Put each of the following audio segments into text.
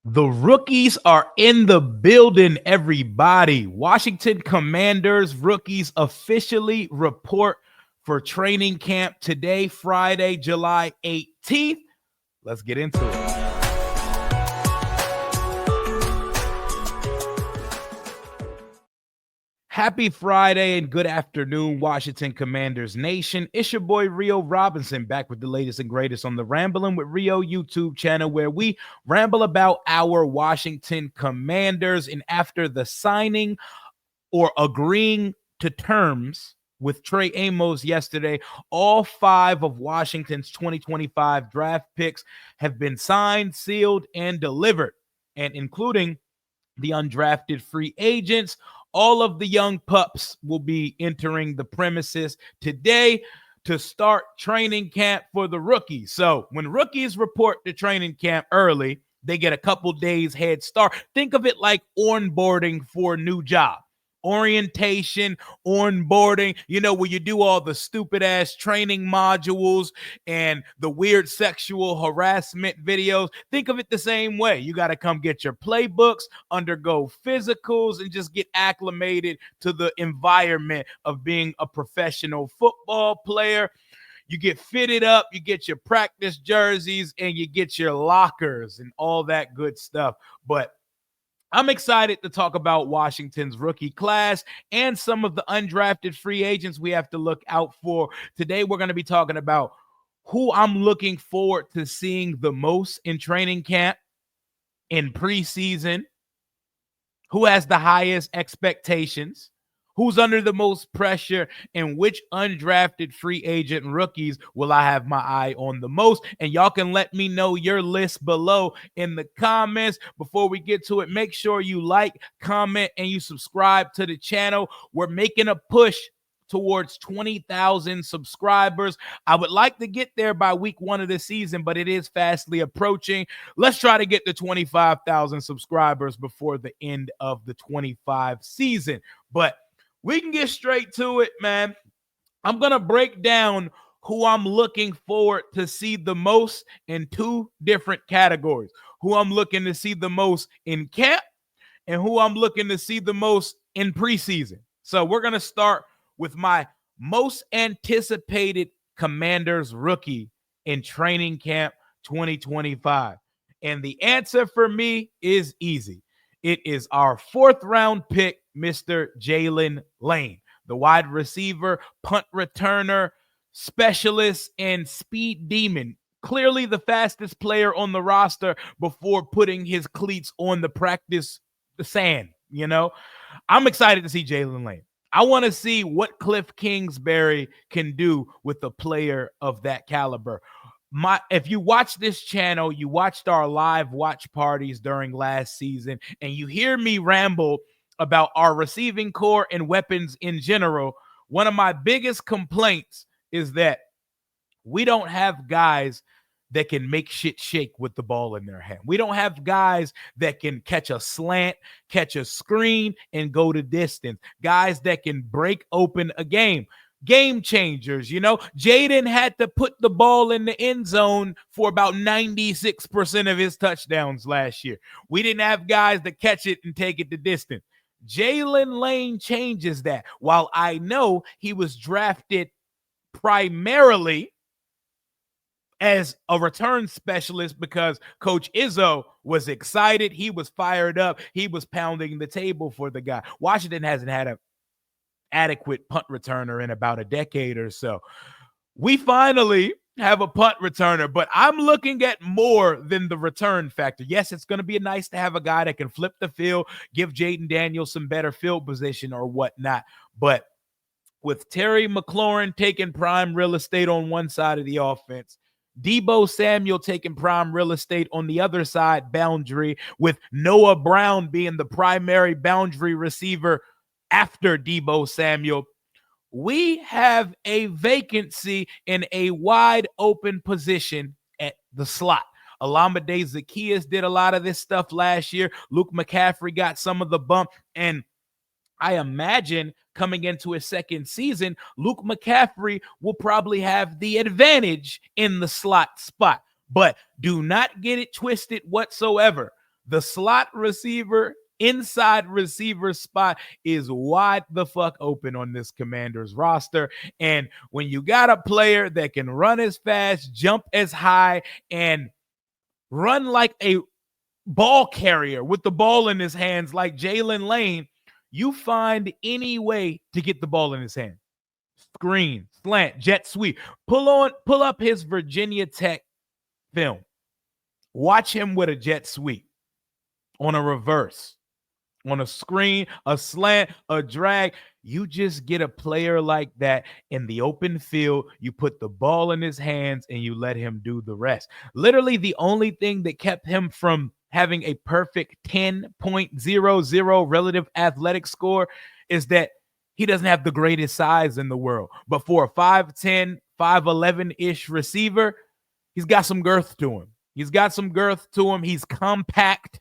The rookies are in the building, everybody. Washington Commanders rookies officially report for training camp today, Friday, July 18th. Let's get into it. Happy Friday and good afternoon, Washington Commanders Nation. It's your boy Rio Robinson back with the latest and greatest on the Ramblin' with Rio YouTube channel, where we ramble about our Washington Commanders. And after the signing or agreeing to terms with Trey Amos yesterday, all 5 of Washington's 2025 draft picks have been signed, sealed, and delivered, and including the undrafted free agents. All of the young pups will be entering the premises today to start training camp for the rookies. So when rookies report to training camp early, they get a couple days head start. Think of it like onboarding for a new job. Orientation, onboarding, where you do all the stupid ass training modules and the weird sexual harassment videos. Think of it the same way. You got to come get your playbooks, undergo physicals, and just get acclimated to the environment of being a professional football player. You get fitted up, you get your practice jerseys, and you get your lockers and all that good stuff. But I'm excited to talk about Washington's rookie class and some of the undrafted free agents we have to look out for. Today, we're going to be talking about who I'm looking forward to seeing the most in training camp, in preseason, who has the highest expectations, who's under the most pressure, and which undrafted free agent rookies will I have my eye on the most. And y'all can let me know your list below in the comments. Before we get to it, make sure you like, comment, and you subscribe to the channel. We're making a push towards 20,000 subscribers. I would like to get there by week 1 of the season, but it is fastly approaching. Let's try to get to 25,000 subscribers before the end of the 25 season. But we can get straight to it, man. I'm going to break down who I'm looking forward to see the most in 2 different categories. Who I'm looking to see the most in camp and who I'm looking to see the most in preseason. So we're going to start with my most anticipated Commanders rookie in training camp 2025. And the answer for me is easy. It is our 4th round pick, Mr. Jalen Lane, the wide receiver, punt returner, specialist, and speed demon. Clearly the fastest player on the roster before putting his cleats on the practice sand. I'm excited to see Jalen Lane. I want to see what Cliff Kingsbury can do with a player of that caliber. If you watch this channel, you watched our live watch parties during last season, and you hear me ramble about our receiving core and weapons in general. One of my biggest complaints is that we don't have guys that can make shit shake with the ball in their hand. We don't have guys that can catch a slant, catch a screen, and go to distance. Guys that can break open a game. Game changers, Jaden had to put the ball in the end zone for about 96% of his touchdowns last year. We didn't have guys that catch it and take it to distance. Jalen Lane changes that. While I know he was drafted primarily as a return specialist because Coach Izzo was excited. He was fired up. He was pounding the table for the guy. Washington hasn't had an adequate punt returner in about a decade or so. We finally have a punt returner, but I'm looking at more than the return factor. Yes, it's going to be nice to have a guy that can flip the field, give Jaden Daniels some better field position or whatnot. But with Terry McLaurin taking prime real estate on one side of the offense, Deebo Samuel taking prime real estate on the other side boundary, with Noah Brown being the primary boundary receiver after Deebo Samuel, we have a vacancy in a wide open position at the slot. Olamide Zaccheaus did a lot of this stuff last year. Luke McCaffrey got some of the bump, and I imagine coming into his second season, Luke McCaffrey will probably have the advantage in the slot spot. But do not get it twisted whatsoever. The slot receiver, inside receiver spot is wide the fuck open on this Commanders roster. And when you got a player that can run as fast, jump as high, and run like a ball carrier with the ball in his hands like Jalen Lane, you find any way to get the ball in his hand. Screen, slant, jet sweep. Pull up his Virginia Tech film. Watch him with a jet sweep on a reverse, on a screen, a slant, a drag. You just get a player like that in the open field. You put the ball in his hands and you let him do the rest. Literally, the only thing that kept him from having a perfect 10.00 relative athletic score is that he doesn't have the greatest size in the world. But for a 5'10, 5'11-ish receiver, he's got some girth to him. He's compact.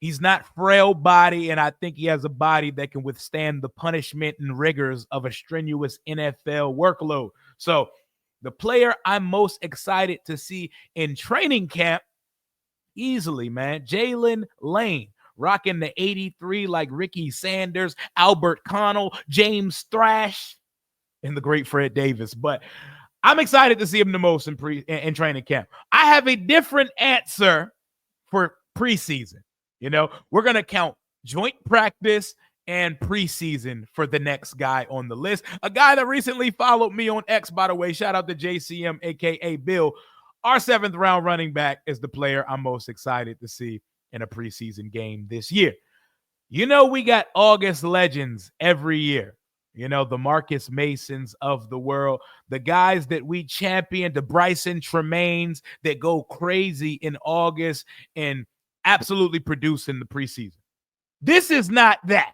He's not frail body, and I think he has a body that can withstand the punishment and rigors of a strenuous NFL workload. So the player I'm most excited to see in training camp, easily, man, Jalen Lane, rocking the 83 like Ricky Sanders, Albert Connell, James Thrash, and the great Fred Davis. But I'm excited to see him the most in training camp. I have a different answer for preseason. You know, we're going to count joint practice and preseason for the next guy on the list. A guy that recently followed me on X, by the way. Shout out to JCM, a.k.a. Bill. Our 7th round running back is the player I'm most excited to see in a preseason game this year. You know, we got August legends every year. You know, the Marcus Masons of the world, the guys that we champion, the Bryson Tremaines that go crazy in August and absolutely produce in the preseason. This is not that.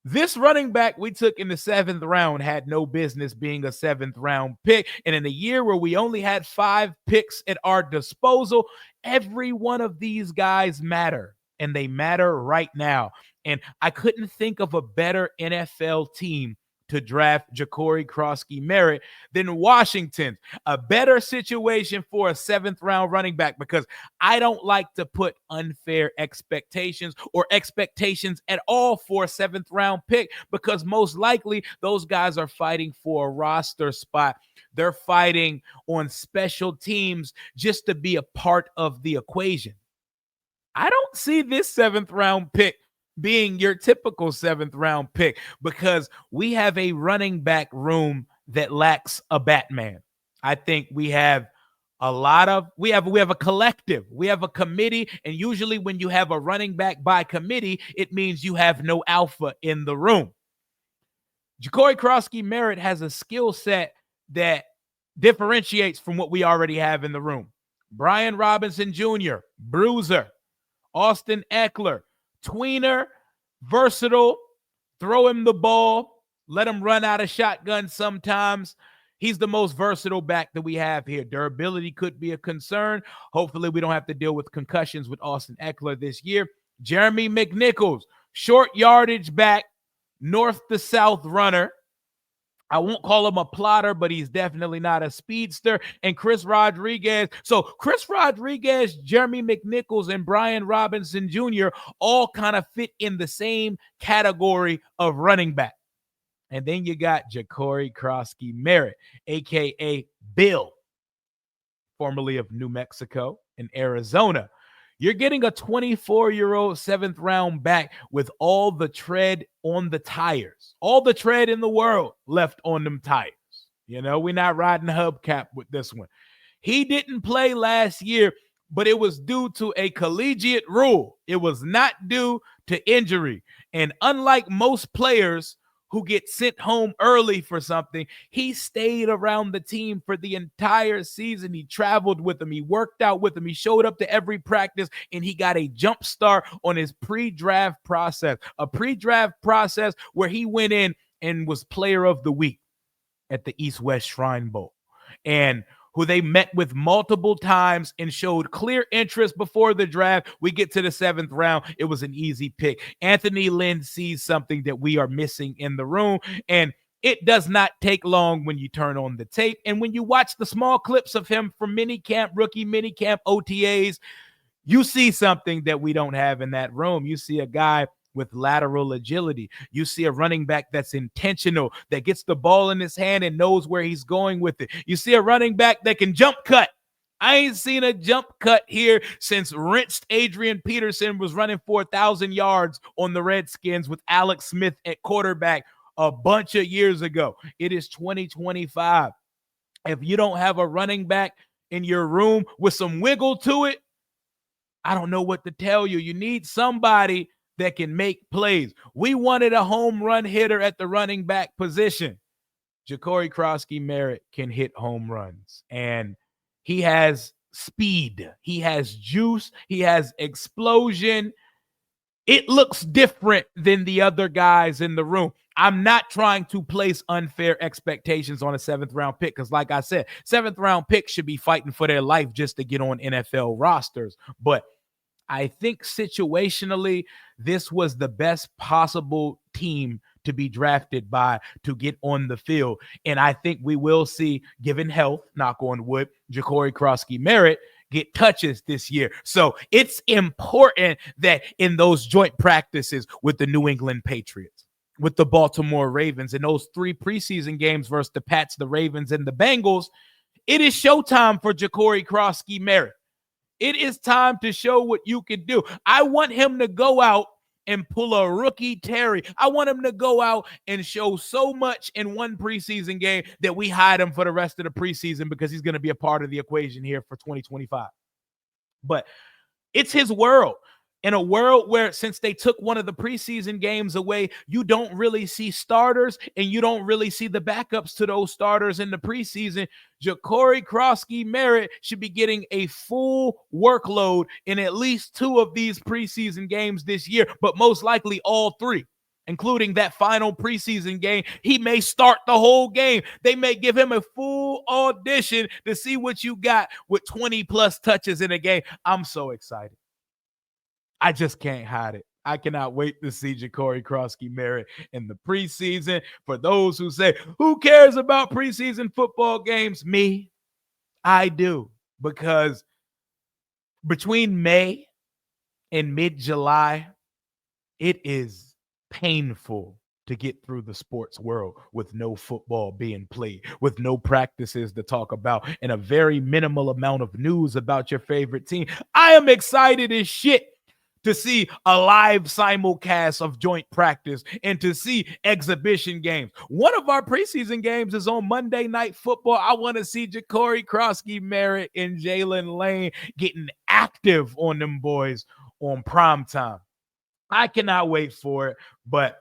This running back we took in the 7th round had no business being a 7th round pick. And in a year where we only had 5 picks at our disposal, every one of these guys matter. And they matter right now. And I couldn't think of a better NFL team to draft Ja'Cory Crosky-Merritt than Washington. A better situation for a 7th round running back, because I don't like to put unfair expectations or expectations at all for a 7th round pick, because most likely those guys are fighting for a roster spot. They're fighting on special teams just to be a part of the equation. I don't see this 7th round pick being your typical 7th round pick, because we have a running back room that lacks a Batman. I think we have we have a collective, we have a committee, and usually when you have a running back by committee, it means you have no alpha in the room. Ja'Cory Crosky-Merritt has a skill set that differentiates from what we already have in the room. Brian Robinson Jr., bruiser. Austin Eckler, tweener, versatile, throw him the ball, let him run out of shotgun sometimes. He's the most versatile back that we have here. Durability could be a concern. Hopefully we don't have to deal with concussions with Austin Eckler this year. Jeremy McNichols, short yardage back, north to south runner. I won't call him a plotter, but he's definitely not a speedster. And Chris Rodriguez. So Chris Rodriguez, Jeremy McNichols, and Brian Robinson Jr. all kind of fit in the same category of running back. And then you got Ja'Cory Crosky-Merritt, a.k.a. Bill, formerly of New Mexico and Arizona. You're getting a 24-year-old 7th round back with all the tread on the tires, all the tread in the world left on them tires. You know, we're not riding hubcap with this one. He didn't play last year, but it was due to a collegiate rule. It was not due to injury. And unlike most players who get sent home early for something, he stayed around the team for the entire season. He traveled with them. He worked out with them. He showed up to every practice, and he got a jump start on his pre-draft process, a pre-draft process where he went in and was player of the week at the East-West Shrine Bowl, and who they met with multiple times and showed clear interest before the draft. We get to the 7th round. It was an easy pick. Anthony Lynn sees something that we are missing in the room, and it does not take long when you turn on the tape. And when you watch the small clips of him from minicamp, rookie minicamp, OTAs, You see something that we don't have in that room. You see a guy with lateral agility. You see a running back that's intentional, that gets the ball in his hand and knows where he's going with it. You see a running back that can jump cut. I ain't seen a jump cut here since rinsed Adrian Peterson was running for 1,000 yards on the Redskins with Alex Smith at quarterback a bunch of years ago. It is 2025. If you don't have a running back in your room with some wiggle to it, I don't know what to tell you. You need somebody that can make plays. We wanted a home run hitter at the running back position. Ja'Cory Krosky-Merritt can hit home runs, and he has speed. He has juice. He has explosion. It looks different than the other guys in the room. I'm not trying to place unfair expectations on a 7th-round pick because, like I said, 7th-round picks should be fighting for their life just to get on NFL rosters. But I think situationally, this was the best possible team to be drafted by to get on the field. And I think we will see, given health, knock on wood, Ja'Cory Krosky-Merritt get touches this year. So it's important that in those joint practices with the New England Patriots, with the Baltimore Ravens, in those 3 preseason games versus the Pats, the Ravens, and the Bengals, it is showtime for Ja'Cory Krosky-Merritt. It is time to show what you can do. I want him to go out and pull a rookie Terry. I want him to go out and show so much in one preseason game that we hide him for the rest of the preseason because he's going to be a part of the equation here for 2025. But it's his world. In a world where, since they took one of the preseason games away, you don't really see starters and you don't really see the backups to those starters in the preseason. Ja'Cory Krosky-Merritt should be getting a full workload in at least 2 of these preseason games this year, but most likely all 3, including that final preseason game. He may start the whole game. They may give him a full audition to see what you got with 20-plus touches in a game. I'm so excited. I just can't hide it. I cannot wait to see Ja'Cory Krosky-Merritt in the preseason. For those who say, who cares about preseason football games? Me, I do. Because between May and mid-July, it is painful to get through the sports world with no football being played, with no practices to talk about, and a very minimal amount of news about your favorite team. I am excited as shit to see a live simulcast of joint practice and to see exhibition games. One of our preseason games is on Monday Night Football. I want to see Ja'Cory Krosky-Merritt and Jalen Lane getting active on them boys on primetime. I cannot wait for it, but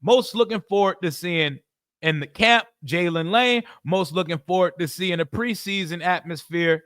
most looking forward to seeing in the camp, Jalen Lane. Most looking forward to seeing a preseason atmosphere,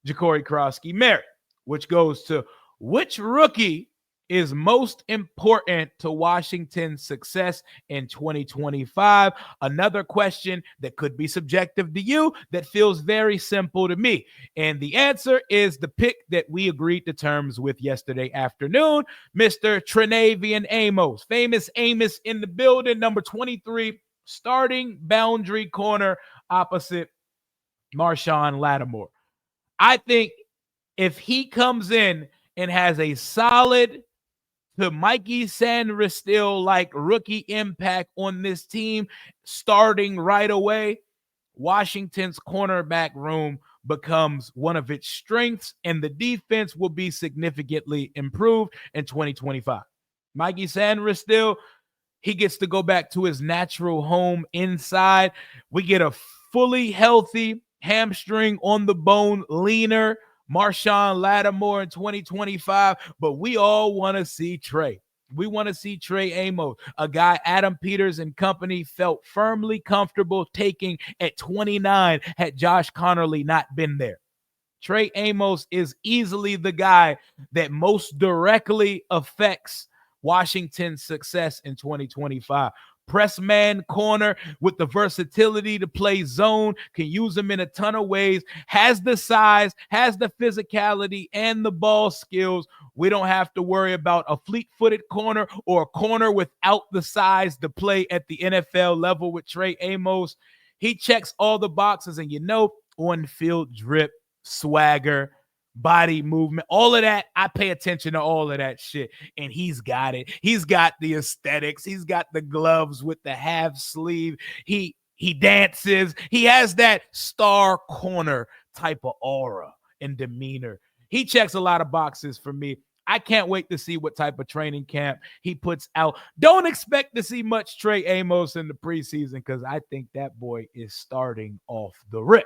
Ja'Cory Krosky-Merritt, which goes to which rookie is most important to Washington's success in 2025? Another question that could be subjective to you that feels very simple to me. And the answer is the pick that we agreed to terms with yesterday afternoon, Mr. Trenavian Amos. Famous Amos in the building, number 23, starting boundary corner opposite Marshawn Lattimore. I think if he comes in and has a solid to Mikey Sandristil like rookie impact on this team starting right away, Washington's cornerback room becomes one of its strengths, and the defense will be significantly improved in 2025. Mikey Sandristil, he gets to go back to his natural home inside. We get a fully healthy, hamstring on the bone, leaner Marshawn Lattimore in 2025, but we all want to see Trey. We want to see Trey Amos, a guy Adam Peters and company felt firmly comfortable taking at 29 had Josh Connerly not been there. Trey Amos is easily the guy that most directly affects Washington's success in 2025. Press man corner with the versatility to play zone, can use him in a ton of ways, has the size, has the physicality, and the ball skills. We don't have to worry about a fleet-footed corner or a corner without the size to play at the NFL level with Trey Amos. He checks all the boxes, and on-field drip, swagger, body movement, all of that. I pay attention to all of that shit. And he's got it. He's got the aesthetics. He's got the gloves with the half sleeve. He dances. He has that star corner type of aura and demeanor. He checks a lot of boxes for me. I can't wait to see what type of training camp he puts out. Don't expect to see much Trey Amos in the preseason because I think that boy is starting off the rip.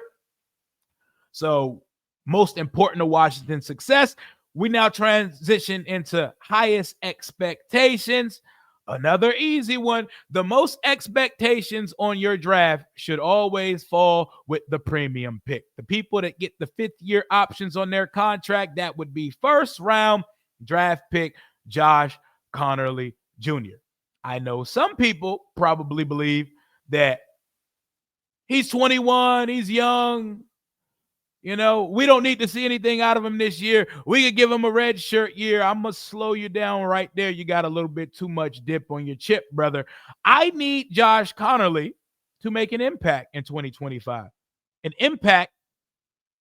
So, most important to Washington's success, we now transition into highest expectations. Another easy one. The most expectations on your draft should always fall with the premium pick. The people that get the fifth-year options on their contract, that would be first-round draft pick Josh Connerly Jr. I know some people probably believe that he's 21, he's young, you know, we don't need to see anything out of him this year. We could give him a red shirt year. I'm going to slow you down right there. You got a little bit too much dip on your chip, brother. I need Josh Connerly to make an impact in 2025. An impact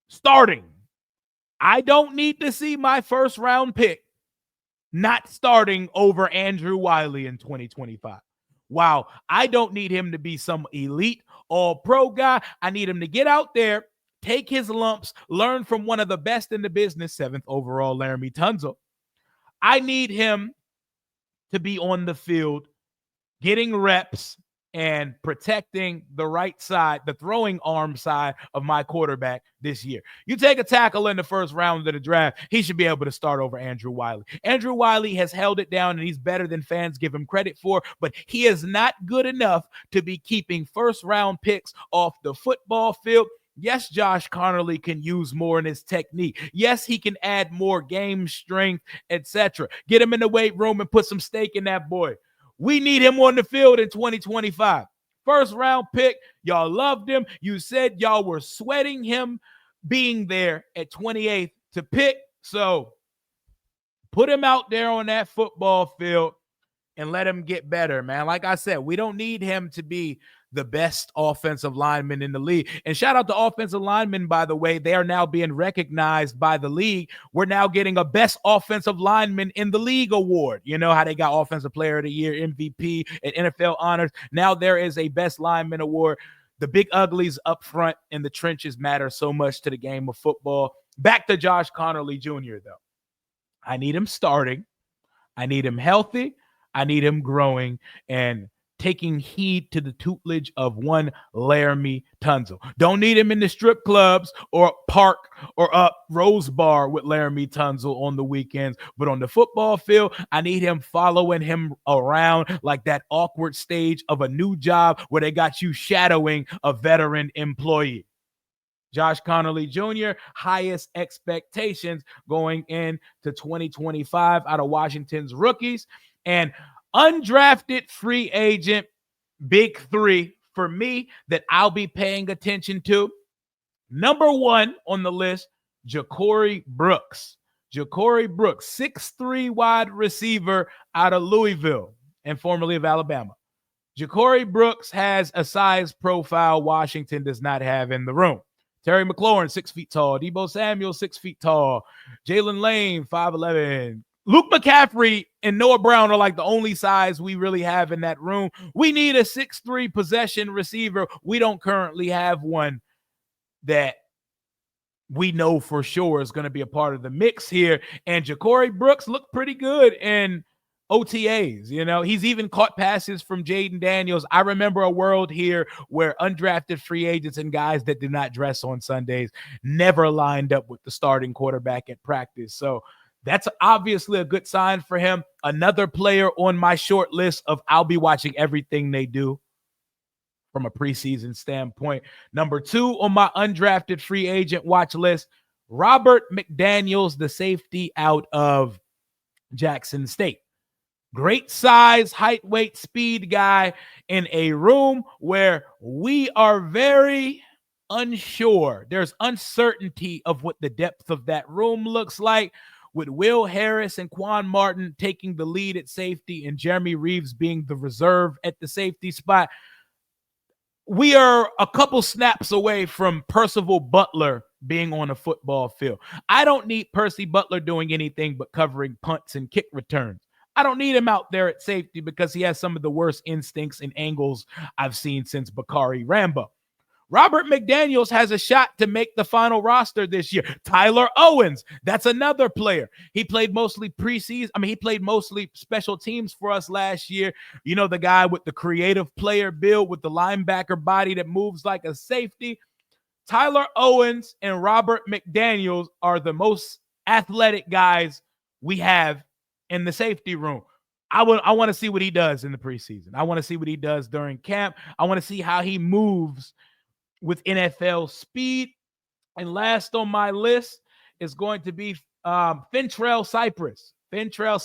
starting. I don't need to see my first round pick not starting over Andrew Wiley in 2025. Wow. I don't need him to be some elite all-pro guy. I need him to get out there, take his lumps, learn from one of the best in the business, 7th overall, Laramie Tunzel. I need him to be on the field, getting reps and protecting the right side, the throwing arm side of my quarterback this year. You take a tackle in the first round of the draft, he should be able to start over Andrew Wiley. Andrew Wiley has held it down, and he's better than fans give him credit for, but he is not good enough to be keeping first-round picks off the football field. Yes, Josh Connerly can use more in his technique. Yes, he can add more game strength, etc. Get him in the weight room and put some steak in that boy. We need him on the field in 2025. First round pick. Y'all loved him. You said y'all were sweating him being there at 28th to pick. So put him out there on that football field and let him get better, man. Like I said, we don't need him to be the best offensive lineman in the league. And shout out to offensive linemen, by the way. They are now being recognized by the league. We're now getting a best offensive lineman in the league award. You know how they got offensive player of the year, MVP, and NFL honors. Now there is a best lineman award. The big uglies up front in the trenches matter so much to the game of football. Back to Josh Connerly Jr., though. I need him starting. I need him healthy. I need him growing and taking heed to the tutelage of one Laramie Tunzel. Don't need him in the strip clubs or park or up Rose Bar with Laramie Tunzel on the weekends. But on the football field, I need him following him around like that awkward stage of a new job where they got you shadowing a veteran employee. Josh Connerly Jr., highest expectations going into 2025 out of Washington's rookies. And undrafted free agent, big three for me that I'll be paying attention to. Number one on the list, Ja'Cory Brooks. Ja'Cory Brooks, 6'3" wide receiver out of Louisville and formerly of Alabama. Ja'Cory Brooks has a size profile Washington does not have in the room. Terry McLaurin, 6 feet tall. Deebo Samuel, 6 feet tall. Jalen Lane, 5'11". Luke McCaffrey and Noah Brown are like the only size we really have in that room. We need a 6'3" possession receiver. We don't currently have one that we know for sure is going to be a part of the mix here. And Ja'Cory Brooks looked pretty good in OTAs. You know, he's even caught passes from Jaden Daniels. I remember a world here where undrafted free agents and guys that do not dress on Sundays never lined up with the starting quarterback at practice. So that's obviously a good sign for him. Another player on my short list of I'll be watching everything they do from a preseason standpoint. Number 2 on my undrafted free agent watch list, Robert McDaniels, the safety out of Jackson State. Great size, height, weight, speed guy in a room where we are very unsure. There's uncertainty of what the depth of that room looks like, with Will Harris and Quan Martin taking the lead at safety and Jeremy Reeves being the reserve at the safety spot. we are a couple snaps away from Percival Butler being on a football field. I don't need Percy Butler doing anything but covering punts and kick returns. I don't need him out there at safety because he has some of the worst instincts and angles I've seen since Bakari Rambo. Robert McDaniels has a shot to make the final roster this year. Tyler Owens, that's another player. He played mostly preseason. He played mostly special teams for us last year. You know, the guy with the creative player build with the linebacker body that moves like a safety. Tyler Owens and Robert McDaniels are the most athletic guys we have in the safety room. I want to see what he does in the preseason. I want to see what he does during camp. I want to see how he moves with NFL speed. And last on my list is going to be Fentrell Cypress.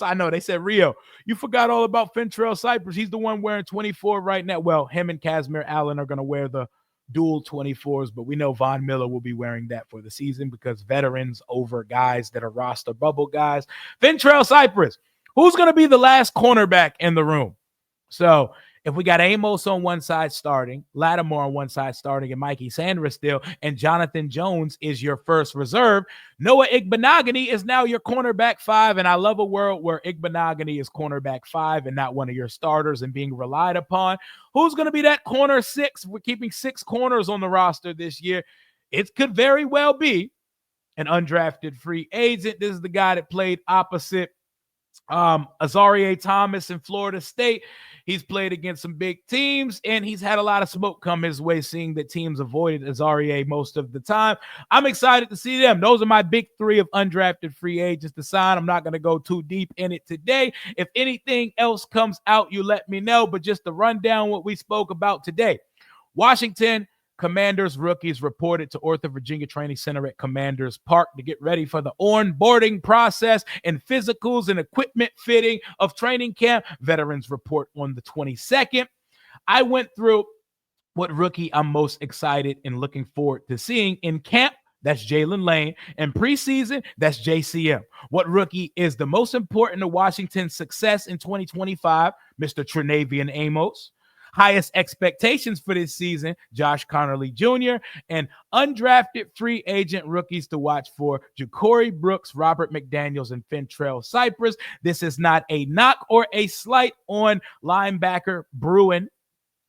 I know they said, Rio, you forgot all about Fentrell Cypress. He's the one wearing 24 right now. Well, him and Casimir Allen are going to wear the dual 24s, but we know Von Miller will be wearing that for the season because veterans over guys that are roster bubble guys. Fentrell Cypress, who's going to be the last cornerback in the room? So if we got Amos on one side starting, Lattimore on one side starting, and Mikey Sanders still, and Jonathan Jones is your first reserve, Noah Igbenogany is now your cornerback 5, and I love a world where Igbenogany is cornerback 5 and not one of your starters and being relied upon. Who's going to be that corner 6? We're keeping 6 corners on the roster this year. It could very well be an undrafted free agent. This is the guy that played opposite Azarie Thomas in Florida State. He's played against some big teams, and he's had a lot of smoke come his way, seeing that teams avoided Azarie most of the time. I'm excited to see them. Those are my big 3 of undrafted free agents to sign. I'm not going to go too deep in it today. If anything else comes out, you let me know. But just to run down what we spoke about today. Washington Commanders rookies reported to Ortho Virginia Training Center at Commanders Park to get ready for the onboarding process and physicals and equipment fitting of training camp. Veterans report on the 22nd. I went through what rookie I'm most excited and looking forward to seeing in camp. That's Jalen Lane. And preseason, that's JCM. What rookie is the most important to Washington's success in 2025? Mr. Trenavian Amos. Highest expectations for this season, Josh Connerly Jr., and undrafted free agent rookies to watch for Ja'Cory Brooks, Robert McDaniels, and Fentrell Cypress. This is not a knock or a slight on linebacker Bruin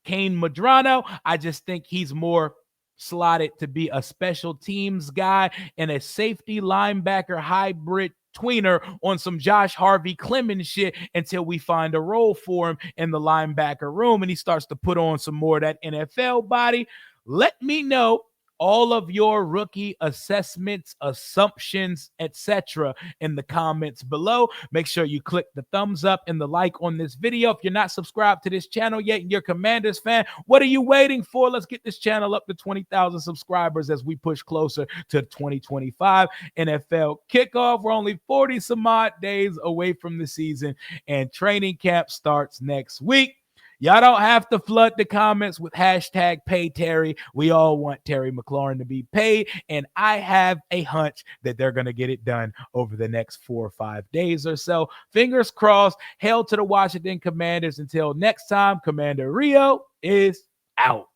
Kane Madrano. I just think he's more slotted to be a special teams guy and a safety linebacker hybrid tweener on some Josh Harvey Clemens shit until we find a role for him in the linebacker room and he starts to put on some more of that NFL body. Let me know all of your rookie assessments, assumptions, etc. in the comments below. Make sure you click the thumbs up and the like on this video. If you're not subscribed to this channel yet and you're a Commanders fan, what are you waiting for? Let's get this channel up to 20,000 subscribers as we push closer to 2025 NFL kickoff. We're only 40 some odd days away from the season and training camp starts next week. Y'all don't have to flood the comments with hashtag pay Terry. We all want Terry McLaurin to be paid, and I have a hunch that they're going to get it done over the next 4 or 5 days or so. Fingers crossed. Hail to the Washington Commanders. Until next time, Commander Rio is out.